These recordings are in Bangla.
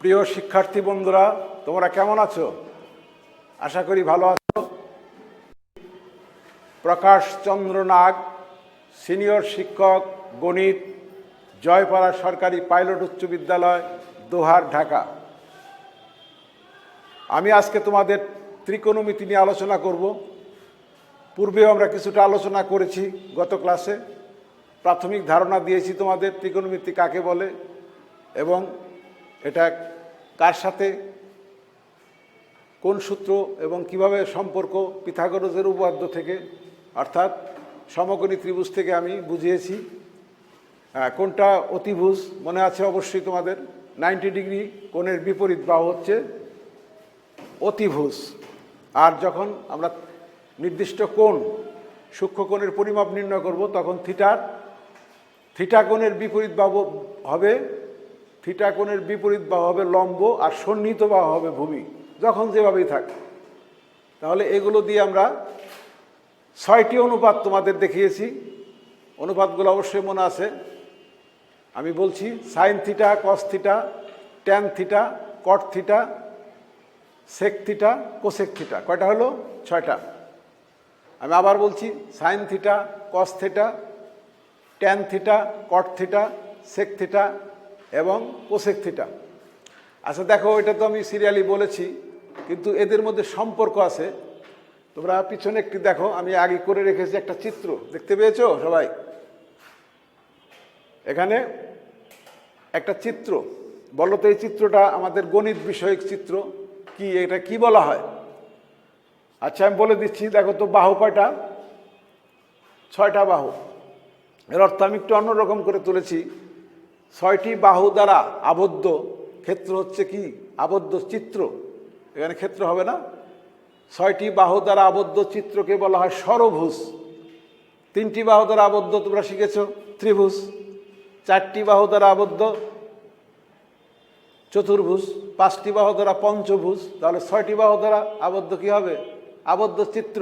প্রিয় শিক্ষার্থী বন্ধুরা, তোমরা কেমন আছো? আশা করি ভালো আছো। প্রকাশ চন্দ্র নাগ, সিনিয়র শিক্ষক, গণিত, জয়পাড়া সরকারি পাইলট উচ্চ বিদ্যালয়, দোহার, ঢাকা। আমি আজকে তোমাদের ত্রিকোণমিতি নিয়ে আলোচনা করব। পূর্বেও আমরা কিছুটা আলোচনা করেছি গত ক্লাসে। প্রাথমিক ধারণা দিয়েছি তোমাদের ত্রিকোণমিতি কাকে বলে এবং এটা কার সাথে কোন সূত্র এবং কিভাবে সম্পর্ক পিথাগোরাসের উপপাদ্য থেকে অর্থাৎ সমকোণী ত্রিভুজ থেকে আমি বুঝিয়েছি। কোনটা অতিভুজ মনে আছে অবশ্যই তোমাদের। 90 ডিগ্রি কোণের বিপরীত বাহু হচ্ছে অতিভুজ। আর যখন আমরা নির্দিষ্ট কোণ সূক্ষ্ম কোণের পরিমাপ নির্ণয় করব তখন থিটা কোণের বিপরীত বাহু হবে লম্ব আর সন্নিহিত বাহু হবে ভূমি, যখন যেভাবেই থাক। তাহলে এগুলো দিয়ে আমরা 6টি অনুপাত তোমাদের দেখিয়েছি। অনুপাতগুলো অবশ্যই মনে আছে। আমি বলছি sine theta, cos theta, tan theta, cot theta, sec theta, cosec theta. কয়টা হলো? 6টা। আমি আবার বলছি sine theta, cos theta, tan theta, cot theta, sec theta এবং কোসেক থিটা। আচ্ছা দেখো, এটা তো আমি সিরিয়ালি বলেছি, কিন্তু এদের মধ্যে সম্পর্ক আছে। তোমরা পিছনে একটি দেখো, আমি আগে করে রেখেছি একটা চিত্র, দেখতে পেয়েছো সবাই? এখানে একটা চিত্র। বলো তো এই চিত্রটা আমাদের গণিত বিষয়ক চিত্র কি, এটা কি বলা হয়? আচ্ছা আমি বলে দিচ্ছি। দেখো তো বাহু কয়টা? 6টা বাহু। এর অর্থ আমি একটু অন্যরকম করে তুলেছি। 6টি বাহু দ্বারা আবদ্ধ ক্ষেত্র হচ্ছে কি? আবদ্ধ চিত্র। এখানে ক্ষেত্র হবে না। 6টি বাহু দ্বারা আবদ্ধ চিত্রকে বলা হয় ষড়ভুজ। 3টি বাহু দ্বারা আবদ্ধ তোমরা শিখেছো ত্রিভুজ। 4টি বাহু দ্বারা আবদ্ধ চতুর্ভুজ। 5টি বাহু দ্বারা পঞ্চভুজ। তাহলে 6টি বাহু দ্বারা আবদ্ধ কি হবে? আবদ্ধ চিত্র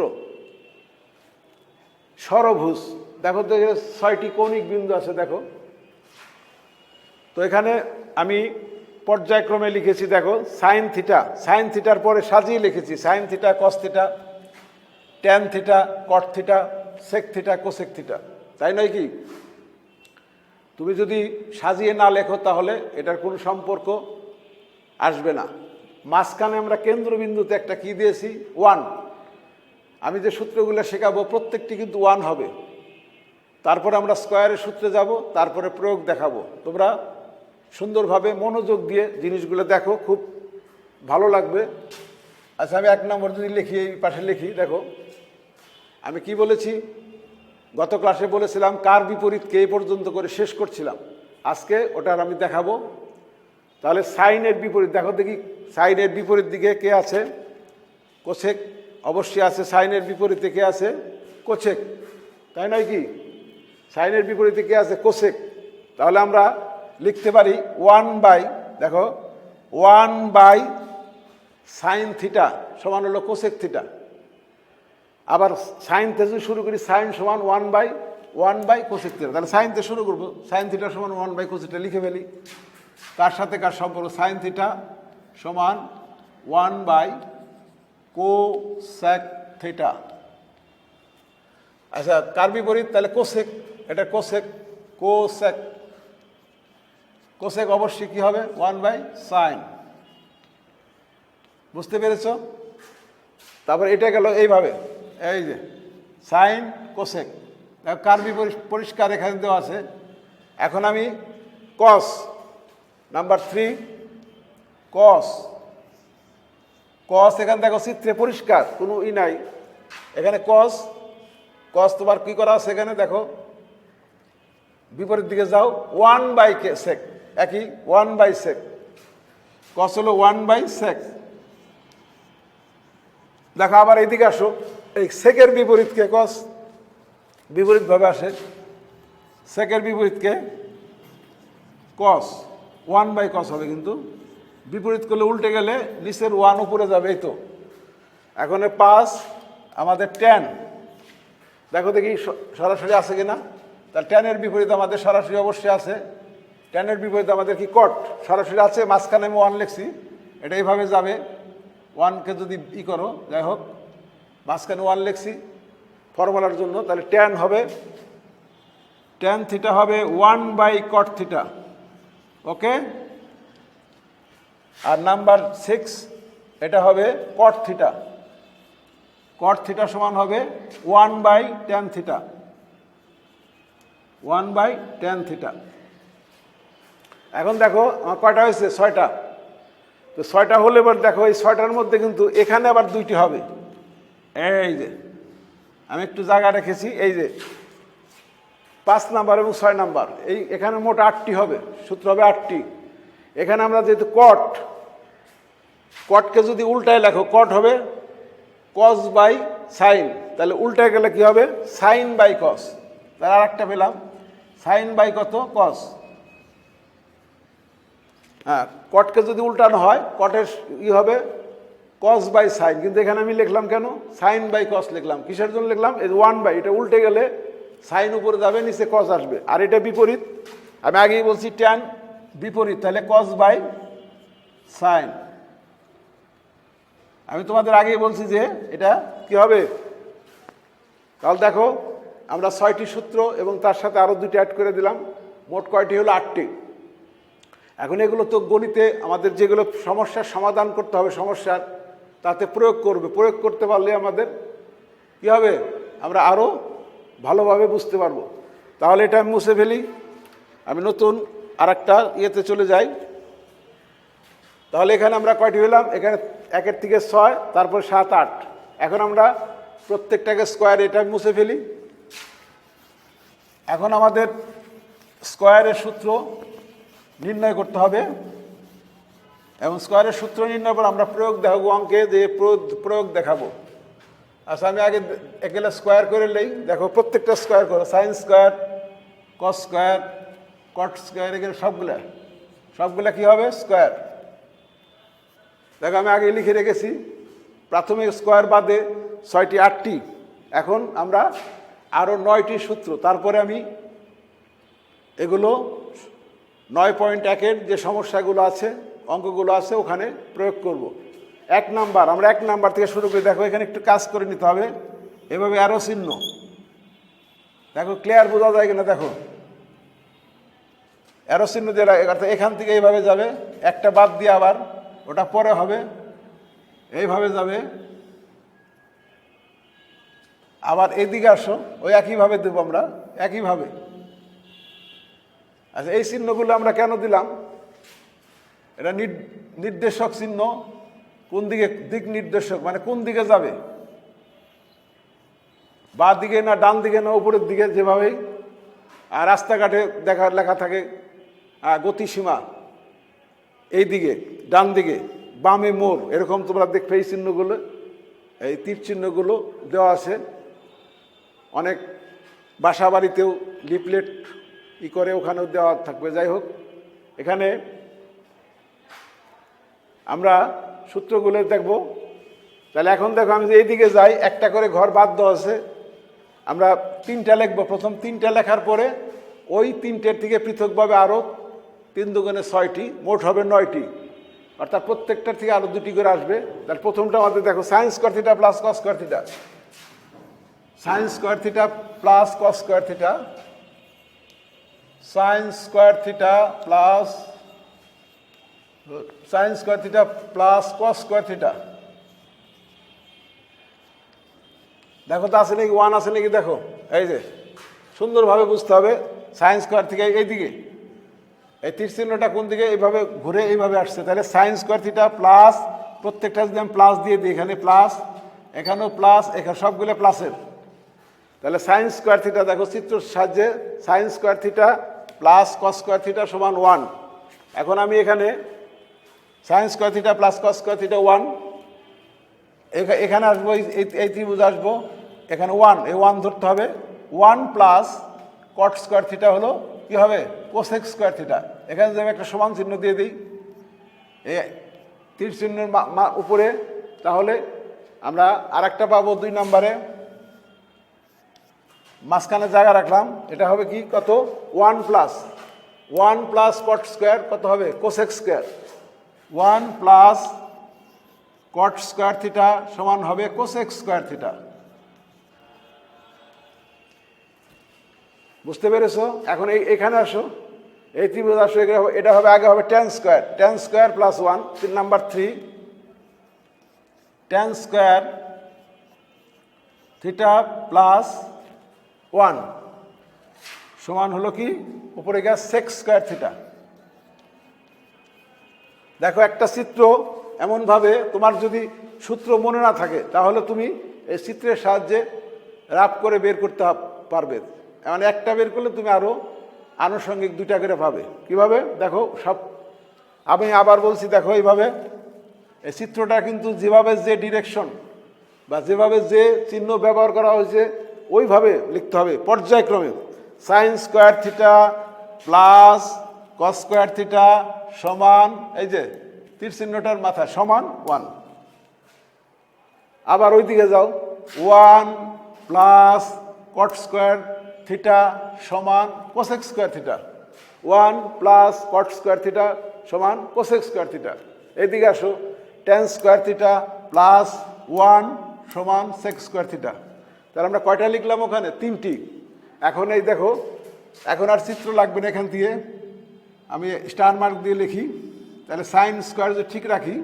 ষড়ভুজ। দেখো তো 6টি কৌণিক বিন্দু আছে, দেখো তো। এখানে আমি পর্যায়ক্রমে লিখেছি। দেখো সাইন থিটা, সাইন থিটার পরে সাজিয়ে লিখেছি sine theta, cos theta, tan theta, cot theta, sec theta, cosec theta. তাই নয় কি? তুমি যদি সাজিয়ে না লেখো তাহলে এটার কোনো সম্পর্ক আসবে না। মাঝখানে আমরা কেন্দ্রবিন্দুতে একটা কি দিয়েছি? 1। আমি যে সূত্রগুলো শেখাবো প্রত্যেকটি কিন্তু 1 হবে। তারপরে আমরা স্কয়ারের সূত্রে যাব, তারপরে প্রয়োগ দেখাবো। তোমরা সুন্দরভাবে মনোযোগ দিয়ে জিনিসগুলো দেখো, খুব ভালো লাগবে। আচ্ছা আমি 1 নম্বর যদি লিখি, এই পাশে লিখি। দেখো আমি কি বলেছি? গত ক্লাসে বলেছিলাম কার বিপরীতকে এই পর্যন্ত করে শেষ করছিলাম। আজকে ওটার আমি দেখাবো। তাহলে সাইনের বিপরীত দেখো দেখি। সাইনের বিপরীত দিকে কে আছে? কোসেক অবশ্যই আছে। সাইনের বিপরীতে কে আছে? কোসেক। তাই নয় কি? সাইনের বিপরীতে কে আছে? কোসেক। তাহলে আমরা লিখতে পারি 1/, দেখো 1/, সাইন থিটা সমান হলো কোসেক থিটা। আবার সাইন থেকে যদি শুরু করি, সাইন সমান 1/, কোসেক থিটা। তাহলে সাইন থেকে শুরু করবো। সাইন থিটা সমান 1/, কোসেক থিটা লিখে ফেলি। কার সাথে কার সম্পর্ক? সাইন থিটা সমান 1/, কোসেক থিটা। আচ্ছা কার বিপরীত? তাহলে কোসেক। এটা কোসেক। কোসেক কোসেক অবশ্যই কি হবে? 1/, সাইন। বুঝতে পেরেছ? তারপর এটা গেল এইভাবে, এই যে সাইন কোসেক। কার বিপরীত পরিষ্কার এখানে দেওয়া আছে। এখন আমি কস, নাম্বার 3 কস। কস এখানে দেখো চিত্রে পরিষ্কার, কোনো নাই এখানে। কস তোমার কি করা আছে এখানে? দেখো বিপরীত দিকে যাও, 1/, সেক। একই 1/, সেক। কস হলো 1/, সেক। দেখো আবার এইদিকে আসো। এই সেকের বিপরীতকে কস বিপরীতভাবে আসে। সেকের বিপরীতকে কস, 1/, কস হবে। কিন্তু বিপরীত করলে উল্টে গেলে নিচের 1 উপরে যাবে। এই তো এখন 5 আমাদের ট্যান। দেখো দেখি সরাসরি আছে কিনা। তাহলে ট্যানের বিপরীত আমাদের সরাসরি অবশ্যই আছে। ট্যানের বিপরীতে আমাদের কি কট, সরাসরি আছে, মাঝখানে আমি 1 লিখছি, এটা এইভাবে যাবে, 1কে যদি করো, যাই হোক মাঝখানে 1 লিখছি ফর্মুলার জন্য, তাহলে ট্যান হবে, ট্যান থিটা হবে 1/cot থিটা। ওকে, আর নাম্বার 6 এটা হবে কট থিটা। কট থিটা সমান হবে 1/tan থিটা, 1/tan থিটা। এখন দেখো আমার কয়টা হয়েছে? 6টা। তো 6টা হলে এবার দেখো এই 6টার মধ্যে কিন্তু এখানে আবার 2টি হবে। এই যে আমি একটু জায়গা রেখেছি, এই যে 5 নাম্বার এবং 6 নাম্বার, এই এখানে মোট 8টি হবে, সূত্র হবে 8টি। এখানে আমরা যেহেতু কটকে যদি উল্টায় লেখো, কট হবে cos বাই সাইন, তাহলে উল্টায় গেলে কি হবে? Sine by cos. তাহলে আর একটা পেলাম, সাইন বাই কত? কস। হ্যাঁ, কটকে যদি উল্টানো হয় কটের হবে কস বাই সাইন, কিন্তু এখানে আমি লিখলাম কেন সাইন বাই কস লিখলাম? কিসের জন্য লিখলাম? এই 1/, এটা উল্টে গেলে সাইন উপরে যাবে, নিচে কস আসবে, আর এটা বিপরীত। আমি আগেই বলছি ট্যান বিপরীত, তাহলে কস বাই সাইন। আমি তোমাদের আগেই বলছি যে এটা কি হবে। তাহলে দেখো আমরা 6টি সূত্র এবং তার সাথে আরও 2টি অ্যাড করে দিলাম, মোট কয়টি হলো? 8টি। এখন এগুলো তো গণিতে আমাদের যেগুলো সমস্যার সমাধান করতে হবে, সমস্যার তাতে প্রয়োগ করবে, প্রয়োগ করতে পারলে আমাদের কি হবে? আমরা আরও ভালোভাবে বুঝতে পারবো। তাহলে এটা আমি মুছে ফেলি, আমি নতুন আর একটা ইয়েতে চলে যাই। তাহলে এখানে আমরা কয়টি হলাম? এখানে 1 থেকে 6, তারপর 7, 8। এখন আমরা প্রত্যেকটাকে স্কোয়ার, এটা মুছে ফেলি। এখন আমাদের স্কোয়ারের সূত্র নির্ণয় করতে হবে, এবং স্কোয়ারের সূত্র নির্ণয় করে আমরা প্রয়োগ দেখাবো অঙ্কে, যে প্রয়োগ দেখাবো। আচ্ছা, আমি আগে এগুলো স্কোয়ার করে নেই। দেখো প্রত্যেকটা স্কোয়ার করো, sine square, cos square, cot square, এগুলো সবগুলা কি হবে? স্কোয়ার। দেখো আমি আগে লিখে রেখেছি, প্রাথমিক স্কোয়ার বাদে 6টি, 8টি। এখন আমরা আরও 9টি সূত্র, তারপরে আমি এগুলো 9.1-এর যে সমস্যাগুলো আছে, অঙ্কগুলো আছে, ওখানে প্রয়োগ করব। 1 নাম্বার, আমরা 1 নাম্বার থেকে শুরু করি। দেখো এখানে একটু কাজ করে নিতে হবে, এভাবে অ্যারো চিহ্ন। দেখো ক্লিয়ার বোঝা যায় কিনা? দেখো অ্যারো চিহ্ন দিয়ে এখান থেকে এইভাবে যাবে, একটা বাদ দিয়ে আবার ওটা পরে হবে, এইভাবে যাবে, আবার এদিকে আসো, ওই একইভাবে দেবো আমরা, একইভাবে। আচ্ছা, এই চিহ্নগুলো আমরা কেন দিলাম? এটা নির্দেশক চিহ্ন। কোন দিকে? দিক নির্দেশক, মানে কোন দিকে যাবে, বা দিকে না ডান দিকে না উপরের দিকে, যেভাবেই। আর রাস্তাঘাটে লেখা থাকে গতিসীমা এই দিকে, ডান দিকে, বামে মোড়, এরকম তোমরা দেখবে এই চিহ্নগুলো, এই তীর চিহ্নগুলো দেওয়া আছে। অনেক বাসা বাড়িতেও লিফলেট করে ওখানেও দেওয়া থাকবে। যাই হোক, এখানে আমরা সূত্রগুলো দেখব। তাহলে এখন দেখো আমি যে এইদিকে যাই, একটা করে ঘর বাদ দেওয়া আছে, আমরা 3টা লিখবো। প্রথম 3টা লেখার পরে ওই 3টের থেকে পৃথকভাবে আরও 3 দুগুণে 6টি, মোট হবে 9টি, অর্থাৎ প্রত্যেকটার থেকে আরও 2টি করে আসবে। তাহলে প্রথমটা আমাদের দেখো sign square theta plus cos square theta, sign square theta plus cos square theta, sign square theta plus sign square theta plus cos square theta. দেখো তো আছে নাকি? 1 আছে নাকি? দেখো এই যে সুন্দরভাবে বুঝতে হবে। সাইন স্কোয়ার থেকে এইদিকে, এই তীর চিহ্নটা কোন দিকে? এইভাবে ঘুরে এইভাবে আসছে। তাহলে সাইন স্কোয়ার থিটা প্লাস, প্রত্যেকটা যদি আমি প্লাস দিয়ে দিই, এখানে প্লাস, এখানেও প্লাস, এখানে সবগুলো প্লাসের। তাহলে সাইন স্কোয়ার থিটা দেখো চিত্রের সাহায্যে, sign square theta plus cos square theta সমান 1। এখন আমি এখানে sign square theta plus cos square theta 1, এখানে আসবো, এই ত্রিভুজ আসবো, এখানে 1, এই 1 ধরতে হবে। 1 প্লাস কট স্কোয়ার থিটা হলো কি হবে? Cosec square theta. এখানে যদি আমি একটা সমান চিহ্ন দিয়ে দিই এই তীর চিহ্নের উপরে, তাহলে আমরা আরেকটা পাবো 2 নম্বরে, মাঝখানে জায়গা রাখলাম, এটা হবে কি? কত? 1 plus one plus cot square কত হবে cosec square, one plus cot square theta সমান হবে কোসেক স্কোয়ার থিটা। বুঝতে পেরেছো? এখন এখানে আসো, এই ত্রিভুজ আসো, এটা হবে আগে হবে tan square plus one, number 3 ten square theta plus one সমান হলো কি উপরে গিয়ে সেক স্কোয়ার থিটা। দেখো একটা চিত্র এমনভাবে তোমার যদি সূত্র মনে না থাকে তাহলে তুমি এই চিত্রের সাহায্যে রাফ করে বের করতে পারবে। মানে একটা বের করলে তুমি আরও আনুষঙ্গিক 2টা করে পাবে। কিভাবে দেখো, সব আমি আবার বলছি, দেখো এইভাবে এই চিত্রটা কিন্তু যেভাবে যে ডিরেকশন বা যেভাবে যে চিহ্ন ব্যবহার করা হয়েছে ওইভাবে লিখতে হবে পর্যায়ক্রমে। Sign square theta plus cos square theta সমান, এই যে তীর চিহ্নটার মাথা সমান 1। আবার ওইদিকে যাও, 1 প্লাস কট স্কোয়ার থিটা সমান cosec square theta, 1 plus cot square theta সমান কোসেক স্কোয়ার থিটা। এইদিকে আসো, টেন স্কোয়ার থিটা প্লাস 1 সমান সেক স্কোয়ার থিটা। তাহলে আমরা কয়টা লিখলাম ওখানে? 3টি। এখন এই দেখো, এখন আর চিত্র লাগবে না, এখান দিয়ে আমি স্টার মার্ক দিয়ে লিখি। তাহলে সাইন স্কোয়ার যদি ঠিক রাখি,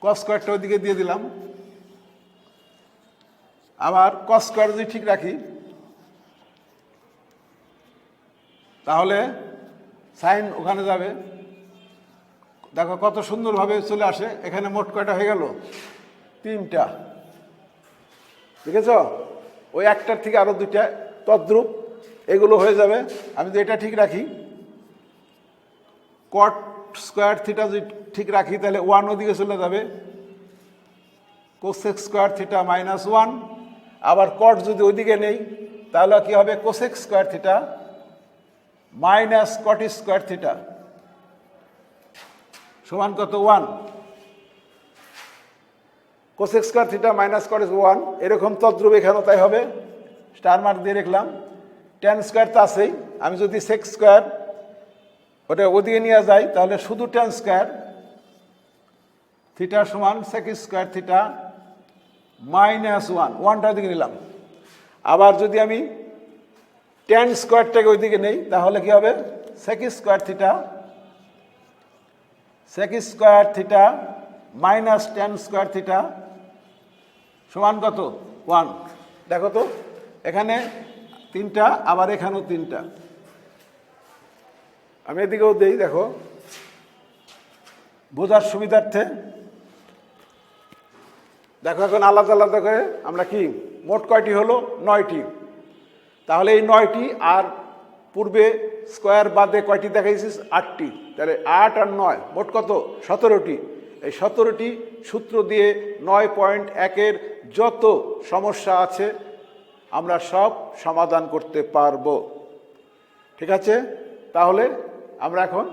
কস স্কোয়ারটা ওইদিকে দিয়ে দিলাম, আবার কস স্কোয়ার যদি ঠিক রাখি তাহলে সাইন ওখানে যাবে। দেখো কত সুন্দরভাবে চলে আসে। এখানে মোট কয়টা হয়ে গেল? 3টা। দেখেছ? ওই একটার থেকে আরো 2টা তদ্রূপ এগুলো হয়ে যাবে। আমি যদি এটা ঠিক রাখি, কট স্কোয়ার থিটা যদি ঠিক রাখি তাহলে 1 ওদিকে চলে যাবে, কোসেক স্কোয়ার থিটা মাইনাস 1। আবার কট যদি ওইদিকে নেই তাহলে কি হবে? কোসেক স্কোয়ার থিটা মাইনাস কট স্কোয়ার থিটা সমান কত? 1। কোসেক স্কোয়ার থিটা মাইনাস কট 1, এরকম তদ্রুপ এখানেও তাই হবে। স্টার মার্ক দিয়ে রাখলাম। টেন স্কোয়ার তো আছেই, আমি যদি সেক স্কোয়ার ওটা ওদিকে নিয়ে যাই তাহলে শুধু টেন স্কোয়ার থিটা সমান সেক স্কোয়ার থিটা মাইনাস 1, 1টা ওইদিকে নিলাম। আবার যদি আমি টেন স্কোয়ারটাকে ওইদিকে নেই তাহলে কি হবে? Sec square theta minus tan square theta সমান কত? 1। দেখো তো এখানে 3টা, আবার এখানেও 3টা। আমি এদিকেও দেই, দেখো বোঝার সুবিধার্থে। দেখো এখন আলাদা আলাদা করে আমরা কি মোট কয়টি হলো? 9টি। তাহলে এই 9টি আর পূর্বে স্কোয়ার বাদে কয়টি দেখাইছিস? 8টি। তাহলে 8 আর 9 মোট কত? 17টি। এই 17টি সূত্র দিয়ে 9.1-এর যত সমস্যা আছে আমরা সব সমাধান করতে পারবো। ঠিক আছে? তাহলে আমরা এখন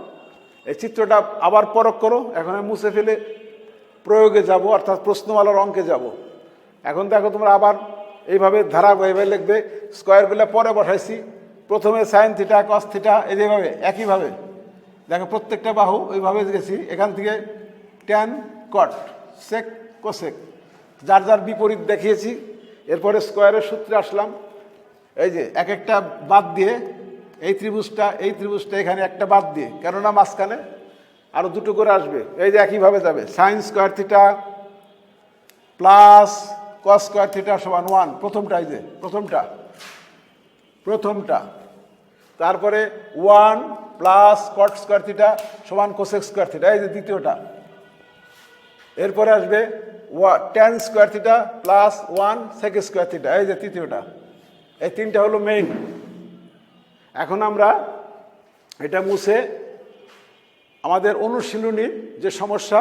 এই চিত্রটা আবার পরখ করো। এখন আমি মুছে ফেলে প্রয়োগে যাব, অর্থাৎ প্রশ্নমালার অঙ্কে যাব। এখন দেখো তোমরা আবার এইভাবে ধারাবাহিকভাবে লিখবে। স্কোয়ারগুলো পরে বসাইছি, প্রথমে সাইন থিটা কস থিটা, এই যেভাবে একইভাবে দেখো প্রত্যেকটা বাহু ওইভাবে গেছি। এখান থেকে ট্যান কট সেক কোসেক যার যার বিপরীত দেখিয়েছি। এরপরে স্কোয়ারের সূত্রে আসলাম, এই যে এক একটা বাদ দিয়ে এই ত্রিভুজটা এখানে একটা বাদ দিয়ে, কেননা মাঝখানে আরো 2টো করে আসবে। এই যে একইভাবে যাবে, sine square theta plus cos square theta সমান 1, প্রথমটা, এই যে প্রথমটা। তারপরে 1 প্লাস কট স্কোয়ার থিটা সমান কোসেক স্কোয়ার থিটা, এই যে দ্বিতীয়টা। এরপরে আসবে tan square theta plus 1 sec square theta, এই যে তৃতীয়টা। এই 3টা হলো মেইন। এখন আমরা এটা মুছে আমাদের অনুশীলনীর যে সমস্যা,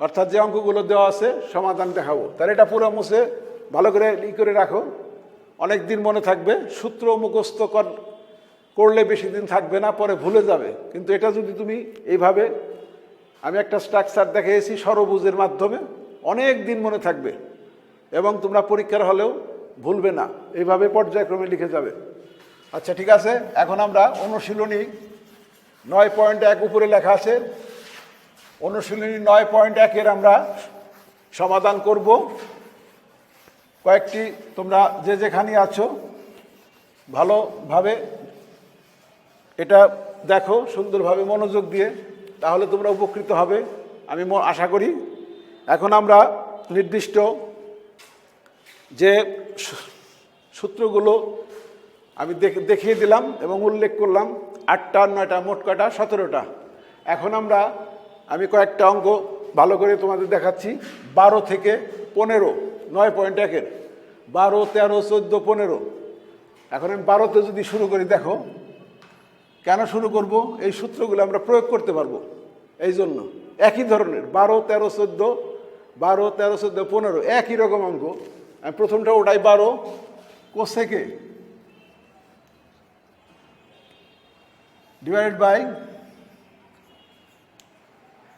অর্থাৎ যে অঙ্কগুলো দেওয়া আছে সমাধান দেখাবো। তাহলে এটা পুরো মুছে ভালো করে করে রাখো, অনেক দিন মনে থাকবে। সূত্র মুখস্থ করলে বেশি দিন থাকবে না, পরে ভুলে যাবে। কিন্তু এটা যদি তুমি এইভাবে, আমি একটা স্ট্রাকচার দেখিয়েছি ষড়ভুজের মাধ্যমে, অনেক দিন মনে থাকবে এবং তোমরা পরীক্ষার হলেও ভুলবে না। এইভাবে পর্যায়ক্রমে লিখে যাবে। আচ্ছা ঠিক আছে, এখন আমরা অনুশীলনী 9.1 উপরে লেখা আছে, অনুশীলনী 9.1 আমরা সমাধান করব। কয়েকটি তোমরা যে যেখানে আছো ভালোভাবে এটা দেখো, সুন্দরভাবে মনোযোগ দিয়ে, তাহলে তোমরা উপকৃত হবে আমি আশা করি। এখন আমরা নির্দিষ্ট যে সূত্রগুলো আমি দেখিয়ে দিলাম এবং উল্লেখ করলাম, 8টা 9টা মোট কটা 17টা। এখন আমি কয়েকটা অঙ্ক ভালো করে তোমাদের দেখাচ্ছি। 12 থেকে 15, 9.1-এর 12, 13, 14, 15। এখন আমি 12তে যদি শুরু করি, দেখো কেন শুরু করব, এই সূত্রগুলো আমরা প্রয়োগ করতে পারবো। এই জন্য একই ধরনের 12, 13, 14, 12, 13, 14, 15 একই রকম অঙ্ক। আমি প্রথমটা ওটাই 12 কোসেকে ডিভাইডেড বাই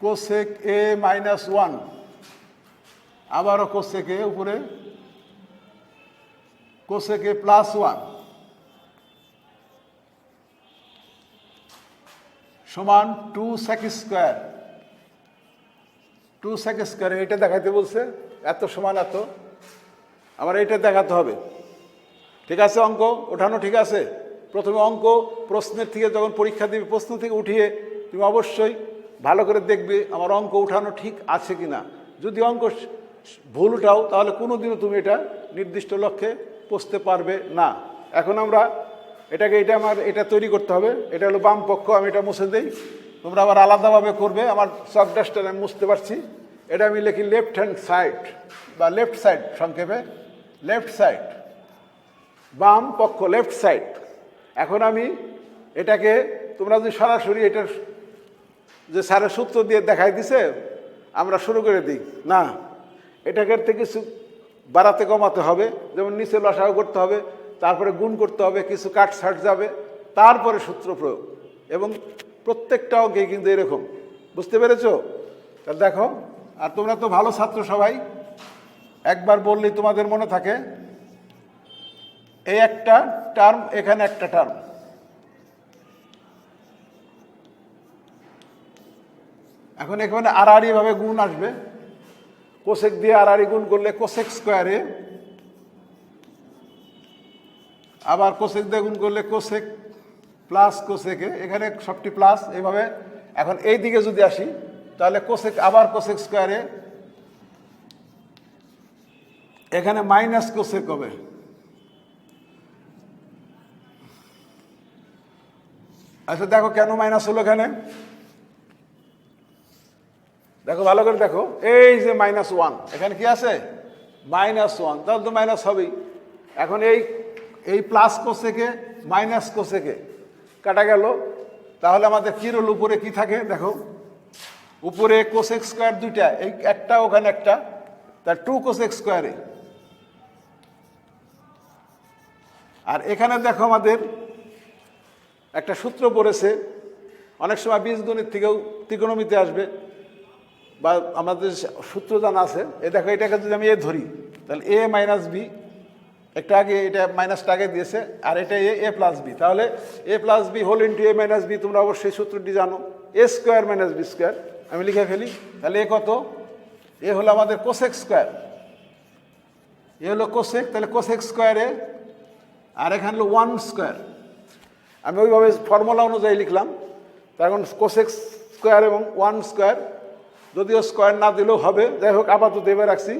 কোসেক এ -1, আবারও কোসেকে উপরে কোসেকে +1 সমান 2 sec স্কোয়ার। 2 sec স্কোয়ার এটা দেখাইতে বলছে, এত সমান এত, আমার এটা দেখাতে হবে। ঠিক আছে, অঙ্ক ওঠানো ঠিক আছে। প্রথমে অঙ্ক প্রশ্নের থেকে যখন পরীক্ষা দিবে, প্রশ্ন থেকে উঠিয়ে তুমি অবশ্যই ভালো করে দেখবে আমার অঙ্ক উঠানো ঠিক আছে কি না। যদি অঙ্ক ভুল উঠাও, তাহলে কোনোদিনও তুমি এটা নির্দিষ্ট লক্ষ্যে পৌঁছতে পারবে না। এখন আমরা এটা তৈরি করতে হবে। এটা হলো বাম পক্ষ, আমি এটা মুছে দিই, তোমরা আবার আলাদাভাবে করবে। আমার চক ডাস্টার আমি মুছতে পারছি। এটা আমি লিখি লেফট হ্যান্ড সাইড বা লেফট সাইড, সংক্ষেপে লেফট সাইড, বাম পক্ষ লেফট সাইড। এখন আমি এটাকে, তোমরা যদি সরাসরি এটার যে স্যারের সূত্র দিয়ে দেখাই দিছে আমরা শুরু করে দিই, না, এটাকে থেকে কিছু বাড়াতে কমাতে হবে। যেমন নিচে লসাগু করতে হবে, তারপরে গুণ করতে হবে, কিছু কাট ছাট যাবে, তারপরে সূত্র প্রয়োগ। এবং প্রত্যেকটা অঙ্কে কিন্তু এরকম, বুঝতে পেরেছো? তাহলে দেখো, আর তোমরা তো ভালো ছাত্র সবাই, একবার বললেই তোমাদের মনে থাকে। এই একটা টার্ম, এখানে একটা টার্ম, এখন এখানে আড়াআড়ি ভাবে গুণ আসবে। কোসেক দিয়ে আড়াআড়ি গুণ করলে কোসেক স্কোয়ারে, আবার কোসেক দিয়ে গুণ করলে কোসেক প্লাস কোসেকে, এখানে সবটি প্লাস এইভাবে। এখন এই দিকে যদি আসি, তাহলে কোসেক আবার কোসেক স্কোয়ারে, এখানে মাইনাস কোসেক হবে। আচ্ছা দেখো কেন মাইনাস হলো এখানে, দেখো ভালো করে দেখো, এই যে -1, এখানে কি আছে -1, তাহলে তো মাইনাস হবেই। এখন এই প্লাস কোসেকে মাইনাস কোসেকে কাটা গেল, তাহলে আমাদের কি রোল, উপরে কি থাকে দেখো, উপরে কোসেক স্কোয়ার দুইটা, এই একটা ওখানে একটা, তার 2 কোসেক স্কোয়ারে। আর এখানে দেখো আমাদের একটা সূত্র পড়েছে, অনেক সময় বীজগণিত থেকেও ত্রিকোণমিতি আসবে, বা আমাদের সূত্র জানা আছে। দেখো এটাকে যদি আমি ধরি, তাহলে a - b, একটা আগে এটা মাইনাসটা আগে দিয়েছে, আর এটা a + b, তাহলে a + b whole into a - b, তোমরা অবশ্যই সূত্রটি জানো, a² - b²। আমি লিখে ফেলি, তাহলে এ কত, এ হলো আমাদের কোসেক স্কোয়ার, এ হলো কোসেক, তাহলে কোসেক স্কোয়ারে, আর এখানে হলো 1 স্কোয়ার। আমি ওইভাবে ফর্মুলা অনুযায়ী লিখলাম। তার এখন কোসেক স্কোয়ার এবং 1 স্কোয়ার, যদিও স্কোয়ার না দিলেও হবে, যাই হোক আপাতত এবার রাখছি।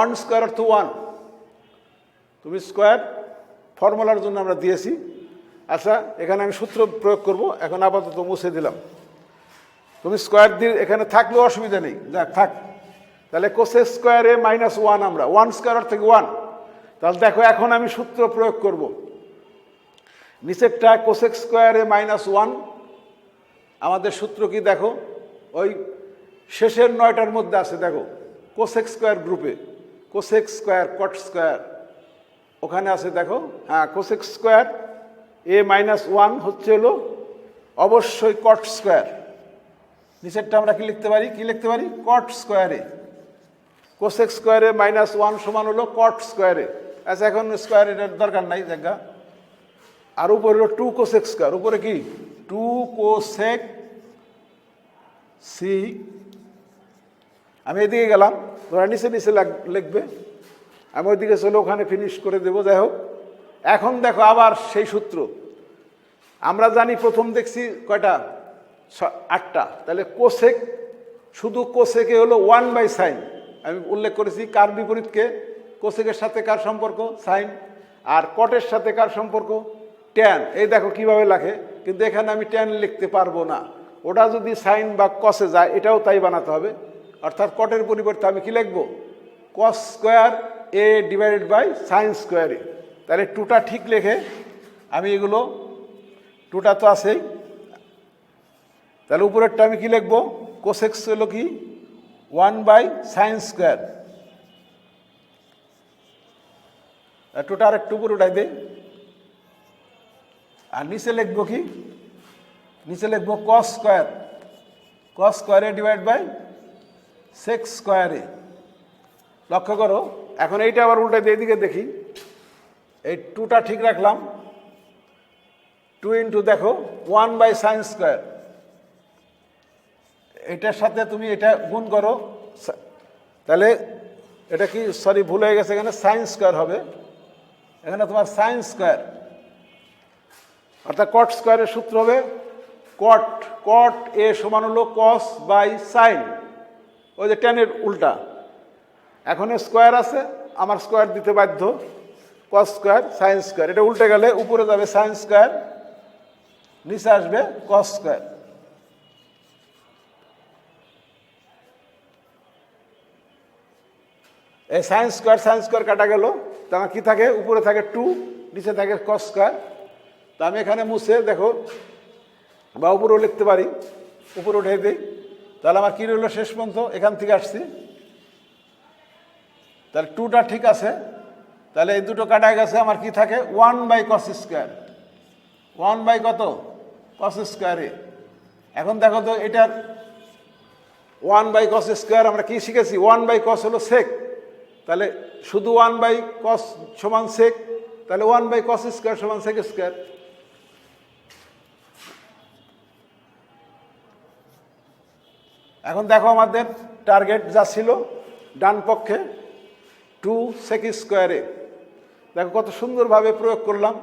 1 স্কোয়ার অর্থ 1, তুমি স্কোয়ার ফর্মুলার জন্য আমরা দিয়েছি। আচ্ছা, এখানে আমি সূত্র প্রয়োগ করব, এখন আপাতত মুছে দিলাম। তুমি স্কোয়ার দিয়ে এখানে থাকলেও অসুবিধা নেই, যাক থাক। তাহলে কোসেক স্কোয়ারে -1, আমরা 1 স্কোয়ার অর্থ 1। তাহলে দেখো এখন আমি সূত্র প্রয়োগ করব। নিচেরটা কোসেক স্কোয়ারে -1, আমাদের সূত্র কি দেখো, ওই শেষের 9টার মধ্যে আছে, দেখো কোসেক স্কোয়ার গ্রুপে, কোসেক স্কোয়ার, কট স্কোয়ার ওখানে আছে, দেখো। হ্যাঁ, কোসেক স্কোয়ার a -1 হচ্ছে হলো অবশ্যই কট স্কোয়ার। নিচেরটা আমরা কি লিখতে পারি, কট স্কোয়ারে। কোসেক স্কোয়ারে -1 সমান হলো কট স্কোয়ারে। আচ্ছা, এখন স্কোয়ার এটার দরকার নাই জায়গা। আর উপরে হলো 2 কোসেক স্কোয়ার, উপরে কি টু কোসেক সি, আমি এদিকে গেলাম, তোমরা নিচে নিচে লিখবে, আমি ওইদিকে চলে ওখানে ফিনিশ করে দেবো। যাই হোক, এখন দেখো আবার সেই সূত্র আমরা জানি, প্রথম দেখছি কয়টা, 8টা। তাহলে কোসেক, শুধু কোসেকে হলো 1/sin। আমি উল্লেখ করেছি কার বিপরীতকে, কোসেকের সাথে কার সম্পর্ক, সাইন, আর কটের সাথে কার সম্পর্ক, ট্যান। এই দেখো কিভাবে লেখে, কিন্তু এখানে আমি ট্যান লিখতে পারবো না, ওটা যদি সাইন বা কসে যায় এটাও তাই বানাতে হবে। অর্থাৎ কটের পরিবর্তে আমি কি লিখবো, cos square A divided by sine square A. তাহলে টুটা ঠিক লেখে আমি এগুলো, টুটা তো আছেই, তাহলে উপরেরটা আমি কি লিখবো, কোসেক্স হলো কি 1/sin স্কোয়ার, টুটা আর একটু উপরে উঠাই দেই। আর নিচে লিখবো কি, নিচে লিখবো cos square, cos square A divide by sec square A. লক্ষ্য করো, এখন এইটা আবার উল্টাই দিয়ে এদিকে দেখি, এই টুটা ঠিক রাখলাম, 2 ইন্টু দেখো 1/sin স্কোয়ার, এটার সাথে তুমি এটা গুণ করো, তাহলে এটা কি, সরি ভুল হয়ে গেছে, এখানে সাইন স্কোয়ার হবে, এখানে তোমার সাইন স্কোয়ার, অর্থাৎ কট স্কোয়ারের সূত্র হবে কট, কট এ সমান হলো কস বাই সাইন, ওই যে টেনের উল্টা। এখন স্কোয়ার আছে, আমার স্কোয়ার দিতে বাধ্য, কস স্কোয়ার সাইন স্কোয়ার, এটা উল্টে গেলে উপরে যাবে সাইন স্কোয়ার, নিচে আসবে কস স্কোয়ার। এই সাইন স্কোয়ার কাটা গেল, তো আমার কি থাকে, উপরে থাকে 2, নিচে থাকে কস স্কোয়ার। তো আমি এখানে মুছে দেখো, বা উপরেও লিখতে পারি, উপরে উঠে দিই, তাহলে আমার কী রইল শেষ পর্যন্ত, এখান থেকে আসছি, তাহলে টুটা ঠিক আছে, তাহলে এই দুটো কাটা গেছে, আমার কি থাকে 1/cos স্কোয়ার, 1 কত, কস স্কোয়ারে। এখন দেখো তো এটার 1/cos স্কোয়ার আমরা কি শিখেছি, 1/cos হলো সেক, তাহলে শুধু 1/cos সমান সেক, তাহলে 1/cos স্কোয়ার সমান সেক স্কোয়ার। এখন দেখো আমাদের টার্গেট যা ছিল ডান পক্ষে 2 sec স্কোয়ারে, দেখো কত সুন্দরভাবে প্রয়োগ করলাম।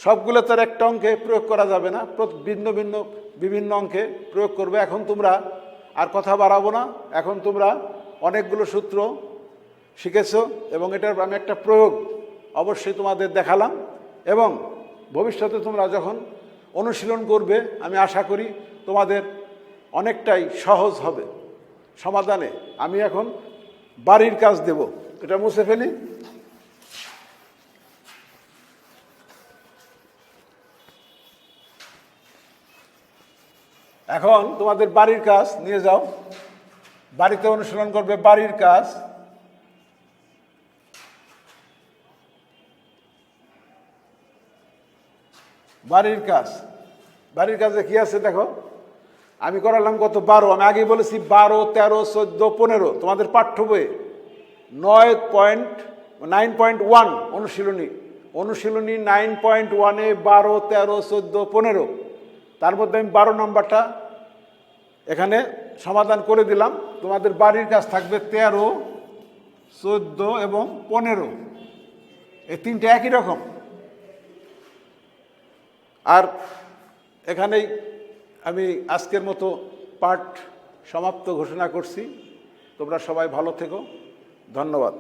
সবগুলো তো আর একটা অঙ্কে প্রয়োগ করা যাবে না, ভিন্ন ভিন্ন বিভিন্ন অঙ্কে প্রয়োগ করবে। এখন তোমরা আর কথা বাড়াবো না, এখন তোমরা অনেকগুলো সূত্র শিখেছো এবং এটার আমি একটা প্রয়োগ অবশ্যই তোমাদের দেখালাম, এবং ভবিষ্যতে তোমরা যখন অনুশীলন করবে আমি আশা করি তোমাদের অনেকটাই সহজ হবে সমাধানে। আমি এখন বাড়ির কাজ দেব, এটা মুছে ফেলি। এখন তোমাদের বাড়ির কাজ নিয়ে যাও, বাড়িতে অনুশীলন করবে বাড়ির কাজ। বাড়ির কাজে কি আছে দেখো, আমি করালাম কত 12, আমি আগেই বলেছি 12, 13, 14, 15 তোমাদের পাঠ্য বইয়ে 9.1 অনুশীলনী 9.1-এ 12, 13, 14, 15, তার মধ্যে আমি 12 নম্বরটা এখানে সমাধান করে দিলাম। তোমাদের বাড়ির কাজ থাকবে 13, 14 এবং 15, এই তিনটে একই রকম। আর এখানেই আমি আজকের মতো পাঠ সমাপ্ত ঘোষণা করছি। তোমরা সবাই ভালো থেকো, ধন্যবাদ।